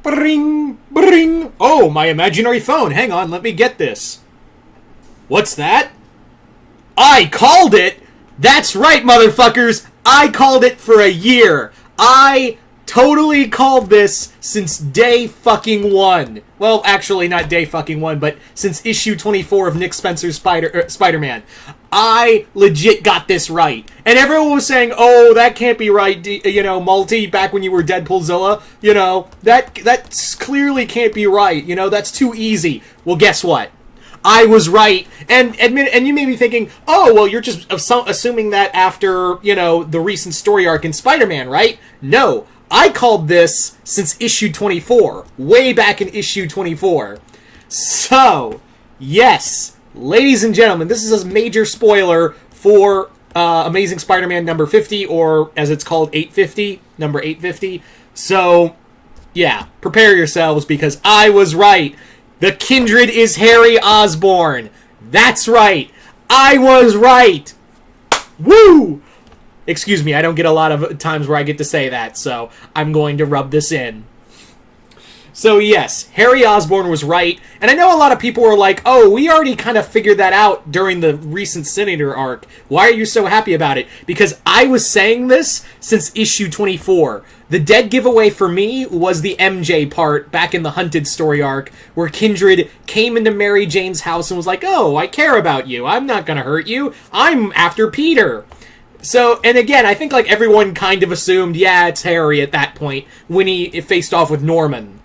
Bring, bring. Oh, my imaginary phone. Hang on, let me get this. What's that? I called it! That's right, motherfuckers! I called it for a year. I totally called this since day fucking one. Well, actually, not day fucking one, but since issue 24 of Nick Spencer's Spider-Man. I legit got this right. And everyone was saying, oh, that can't be right, you know, Multi, back when you were Deadpoolzilla. You know, that clearly can't be right. You know, that's too easy. Well, guess what? I was right, and you may be thinking, oh, well, you're just assuming that after, you know, the recent story arc in Spider-Man, right? No, I called this since issue 24, way back in issue 24. So, yes, ladies and gentlemen, this is a major spoiler for Amazing Spider-Man number 50, or as it's called, 850, number 850. So, yeah, prepare yourselves, because I was right. The Kindred is Harry Osborn. That's right. I was right. Woo! Excuse me, I don't get a lot of times where I get to say that, so I'm going to rub this in. So yes, Harry Osborn was right, and I know a lot of people were like, oh, we already kind of figured that out during the recent Senator arc. Why are you so happy about it? Because I was saying this since issue 24. The dead giveaway for me was the MJ part back in the Hunted story arc, where Kindred came into Mary Jane's house and was like, oh, I care about you. I'm not gonna hurt you. I'm after Peter. So, and again, I think like everyone kind of assumed, yeah, it's Harry at that point, when he faced off with Norman.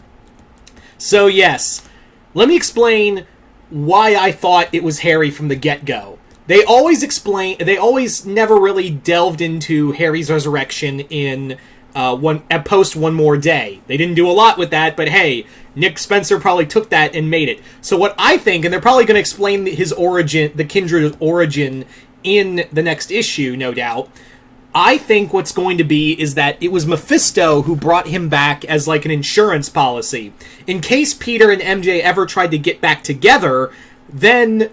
So yes, let me explain why I thought it was Harry from the get-go. They always never really delved into Harry's resurrection in post One More Day. They didn't do a lot with that, but hey, Nick Spencer probably took that and made it. So what I think, and they're probably going to explain his origin, the Kindred origin, in the next issue, no doubt. I think what's going to be is that it was Mephisto who brought him back as like an insurance policy. In case Peter and MJ ever tried to get back together, then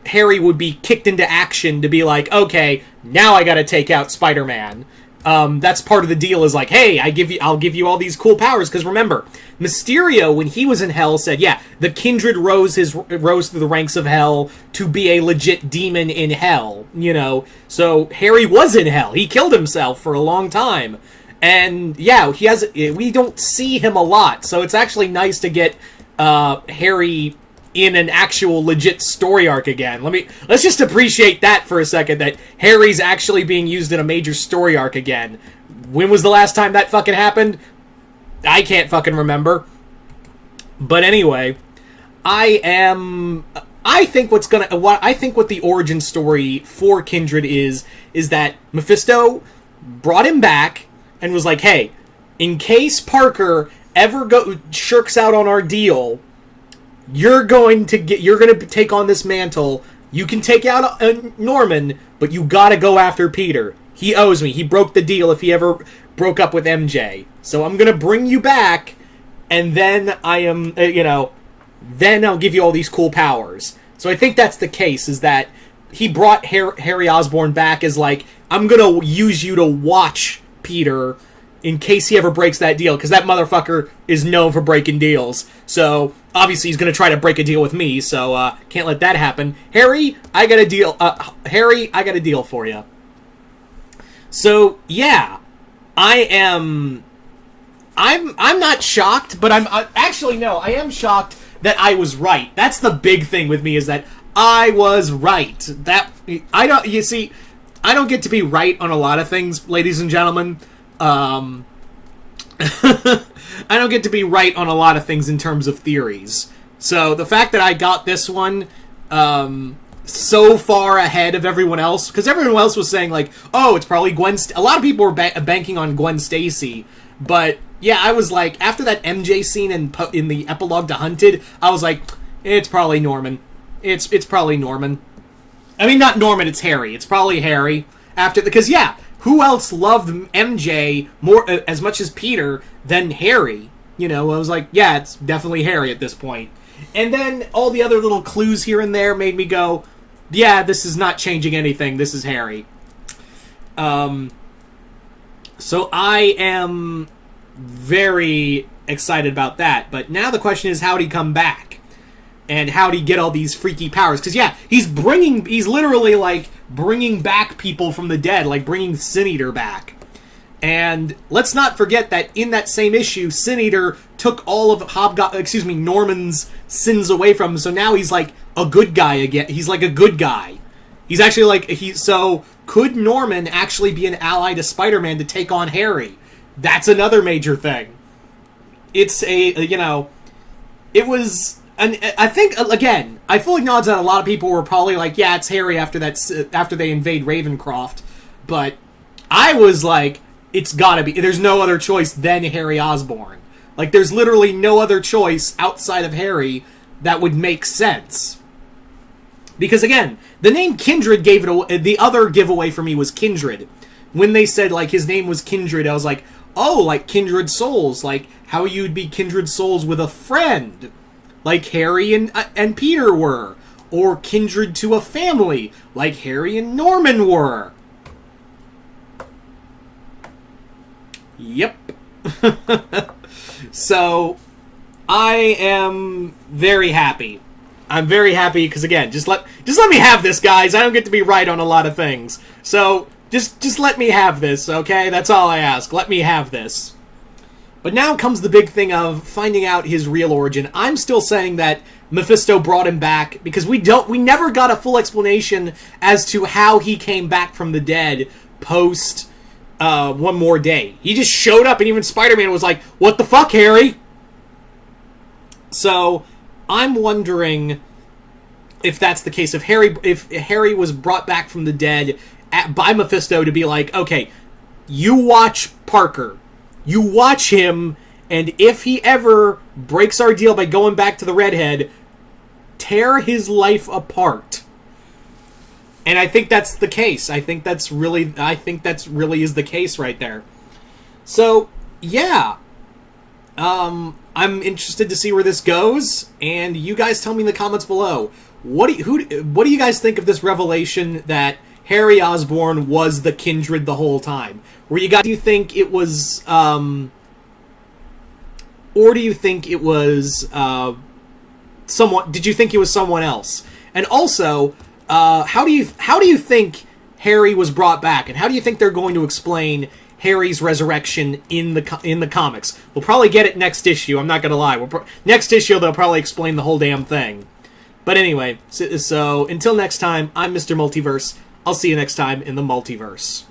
Harry would be kicked into action to be like, okay, now I gotta take out Spider-Man. That's part of the deal, is like, hey, I'll give you all these cool powers, because remember, Mysterio, when he was in Hell, said, yeah, the Kindred rose through the ranks of Hell to be a legit demon in Hell, you know, so Harry was in Hell. He killed himself for a long time, and yeah, we don't see him a lot, so it's actually nice to get Harry in an actual legit story arc again. Let's just appreciate that for a second, that Harry's actually being used in a major story arc again. When was the last time that fucking happened? I can't fucking remember. But anyway, I think what the origin story for Kindred is that Mephisto brought him back and was like, hey, in case Parker ever shirks out on our deal, you're going to take on this mantle. You can take out Norman, but you gotta go after Peter. He owes me. He broke the deal if he ever broke up with MJ. So I'm gonna bring you back, and then then I'll give you all these cool powers. So I think that's the case, is that he brought Harry Osborn back as like, I'm gonna use you to watch Peter in case he ever breaks that deal, because that motherfucker is known for breaking deals. So obviously he's going to try to break a deal with me, so can't let that happen. Harry, I got a deal. Harry, I got a deal for you. So yeah, I'm not shocked, but I am shocked that I was right. That's the big thing with me, is that I was right. I don't get to be right on a lot of things, ladies and gentlemen. I don't get to be right on a lot of things in terms of theories. So the fact that I got this one so far ahead of everyone else, because everyone else was saying like, oh, it's probably Gwen. A lot of people were banking on Gwen Stacy, but yeah, I was like, after that MJ scene in the epilogue to Hunted, I was like, it's probably Norman. It's probably Norman. I mean, not Norman. It's Harry. It's probably Harry. Because yeah. Who else loved MJ more as much as Peter than Harry? You know, I was like, yeah, it's definitely Harry at this point. And then all the other little clues here and there made me go, yeah, this is not changing anything. This is Harry. So I am very excited about that. But now the question is, how'd he come back? And how'd he get all these freaky powers? Because, yeah, he's literally, like, bringing back people from the dead, like bringing Sin Eater back. And let's not forget that in that same issue, Sin Eater took all of Norman's sins away from him, so now he's like a good guy again. He's like a good guy. He's actually like, so could Norman actually be an ally to Spider-Man to take on Harry? That's another major thing. It's it was, and I think, again, I fully acknowledge that a lot of people were probably like, yeah, it's Harry after they invade Ravencroft, but I was like, it's gotta be. There's no other choice than Harry Osborn. Like, there's literally no other choice outside of Harry that would make sense. Because, again, the name Kindred gave it away. The other giveaway for me was Kindred. When they said, like, his name was Kindred, I was like, oh, like Kindred Souls. Like, how you'd be Kindred Souls with a friend. Like Harry and Peter were. Or Kindred to a family. Like Harry and Norman were. Yep. So, I am very happy. I'm very happy because, again, just let me have this, guys. I don't get to be right on a lot of things. So, just let me have this, okay? That's all I ask. Let me have this. But now comes the big thing of finding out his real origin. I'm still saying that Mephisto brought him back because we never got a full explanation as to how he came back from the dead post One More Day. He just showed up, and even Spider-Man was like, "What the fuck, Harry?" So, I'm wondering if that's the case. If Harry was brought back from the dead by Mephisto to be like, okay, you watch Parker. You watch him, and if he ever breaks our deal by going back to the redhead, tear his life apart. And I think that's the case. I think that's really is the case right there. So, yeah. I'm interested to see where this goes, and you guys tell me in the comments below. What do you guys think of this revelation that Harry Osborn was the Kindred the whole time? Do you think it was, or do you think it was did you think it was someone else? And also, how do you think Harry was brought back, and how do you think they're going to explain Harry's resurrection in the comics? We'll probably get it next issue. I'm not gonna lie. Next issue they'll probably explain the whole damn thing. But anyway, so until next time, I'm Mr. Multiverse. I'll see you next time in the multiverse.